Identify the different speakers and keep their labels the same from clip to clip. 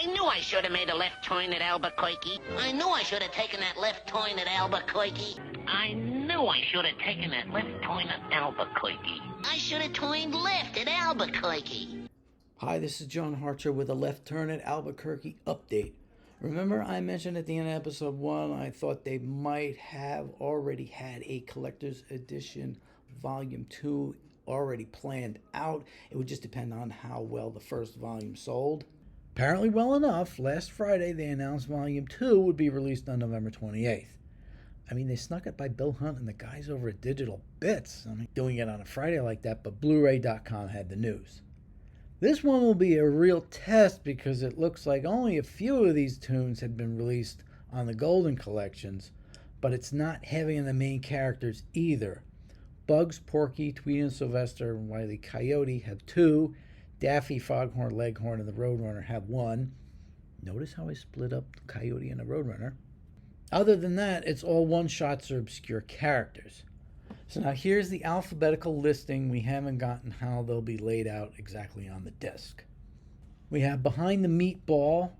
Speaker 1: I knew I should have made a left turn at Albuquerque. I knew I should have taken that left turn at Albuquerque. I knew I should have taken that left turn at Albuquerque. I should have turned left at Albuquerque.
Speaker 2: Hi, this is John Harcher with a Left Turn at Albuquerque update. Remember I mentioned at the end of episode 1 I thought they might have already had a collector's edition volume 2 already planned out. It would just depend on how well the first volume sold. Apparently well enough, last Friday they announced volume 2 would be released on November 28th. I mean, they snuck it by Bill Hunt and the guys over at Digital Bits. I mean, doing it on a Friday like that, but Blu-ray.com had the news. This one will be a real test because it looks like only a few of these tunes had been released on the Golden collections, but it's not heavy on the main characters either. Bugs, Porky, Tweety and Sylvester, and Wile E. Coyote have 2. Daffy, Foghorn, Leghorn, and the Roadrunner have 1. Notice how I split up the Coyote and the Roadrunner. Other than that, it's all one-shots or obscure characters. So now here's the alphabetical listing. We haven't gotten how they'll be laid out exactly on the disc. We have Behind the Meatball,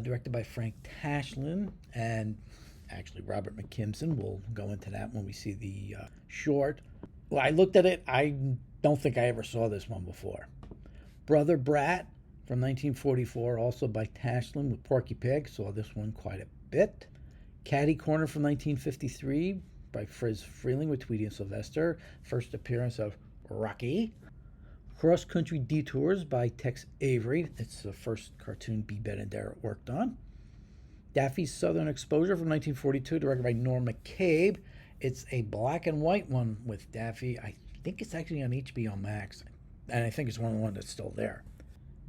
Speaker 2: directed by Frank Tashlin, and actually Robert McKimson. We'll go into that when we see the short. Well, I looked at it. I don't think I ever saw this one before. Brother Brat from 1944, also by Tashlin with Porky Pig. Saw this one quite a bit. Catty Corner from 1953 by Friz Freleng with Tweety and Sylvester. First appearance of Rocky. Cross Country Detours by Tex Avery. It's the first cartoon B. Ben and Derek worked on. Daffy's Southern Exposure from 1942, directed by Norm McCabe. It's a black and white one with Daffy. I think it's actually on HBO Max, and I think it's one of the ones that's still there.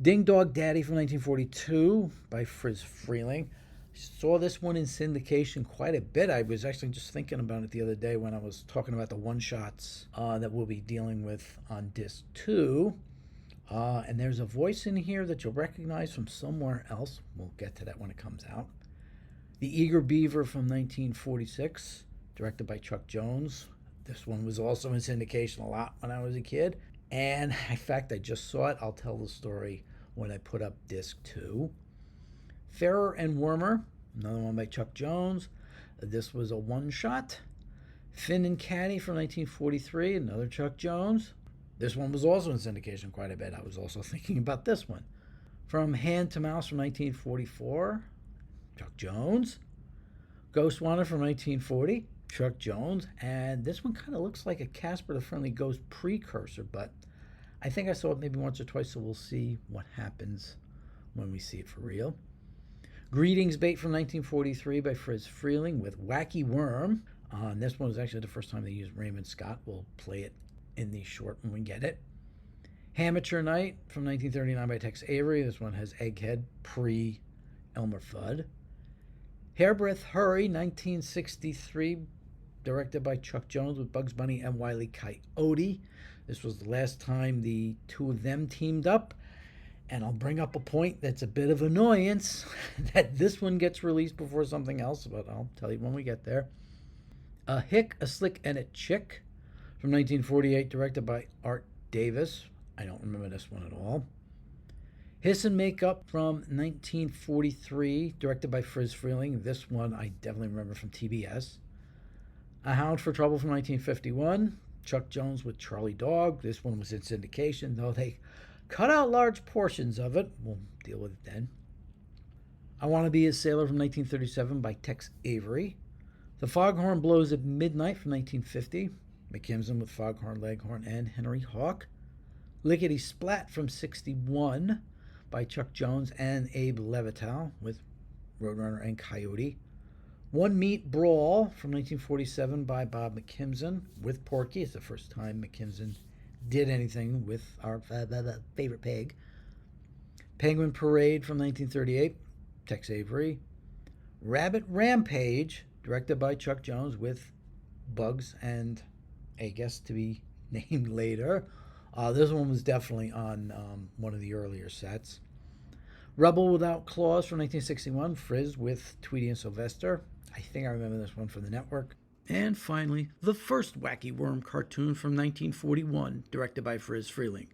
Speaker 2: Ding Dog Daddy from 1942 by Friz Freleng. Saw this one in syndication quite a bit. I was actually just thinking about it the other day when I was talking about the one-shots that we'll be dealing with on disc 2. And there's a voice in here that you'll recognize from somewhere else. We'll get to that when it comes out. The Eager Beaver from 1946, directed by Chuck Jones. This one was also in syndication a lot when I was a kid. And in fact, I just saw it. I'll tell the story when I put up disc 2. Fairer and Wormer, another one by Chuck Jones. This was a one-shot. Finn and Caddy from 1943, another Chuck Jones. This one was also in syndication quite a bit. I was also thinking about this one. From Hand to Mouse from 1944, Chuck Jones. Ghost Wanted from 1940, Chuck Jones. And this one kind of looks like a Casper the Friendly Ghost precursor, but I think I saw it maybe once or twice, so we'll see what happens when we see it for real. Greetings Bait from 1943 by Friz Freleng with Wacky Worm. And this one was actually the first time they used Raymond Scott. We'll play it in the short when we get it. Amateur Night from 1939 by Tex Avery. This one has Egghead pre-Elmer Fudd. Hairbreadth Hurry 1963, directed by Chuck Jones with Bugs Bunny and Wile E. Coyote. This was the last time the two of them teamed up. And I'll bring up a point that's a bit of annoyance, that this one gets released before something else, but I'll tell you when we get there. A Hick, a Slick, and a Chick from 1948, directed by Art Davis. I don't remember this one at all. Hiss and Makeup from 1943, directed by Friz Freleng. This one I definitely remember from TBS. A Hound for Trouble from 1951, Chuck Jones with Charlie Dog. This one was in syndication, though they cut out large portions of it. We'll deal with it then. I Want to Be a Sailor from 1937 by Tex Avery. The Foghorn Blows at Midnight from 1950. McKimson with Foghorn, Leghorn, and Henry Hawk. Lickety Splat from 1961 by Chuck Jones and Abe Levital with Roadrunner and Coyote. One Meat Brawl from 1947 by Bob McKimson with Porky. It's the first time McKimson did anything with our favorite pig. Penguin Parade from 1938, Tex Avery. Rabbit Rampage, directed by Chuck Jones with Bugs and a guest to be named later. This one was definitely on one of the earlier sets. Rebel Without Claws from 1961, Friz with Tweety and Sylvester. I think I remember this one from the network. And finally, the first Wacky Worm cartoon from 1941, directed by Friz Freleng.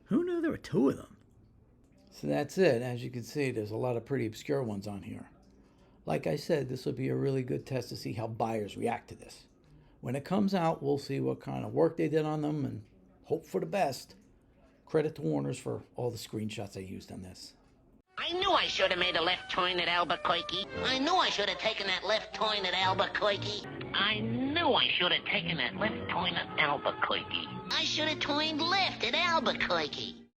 Speaker 2: Who knew there were 2 of them? So that's it. As you can see, there's a lot of pretty obscure ones on here. Like I said, this will be a really good test to see how buyers react to this. When it comes out, we'll see what kind of work they did on them and hope for the best. Credit to Warner's for all the screenshots they used on this.
Speaker 1: I knew I should have made a left turn at Albuquerque. I knew I should have taken that left turn at Albuquerque. I knew I should have taken that left turn at Albuquerque. I should have turned left at Albuquerque.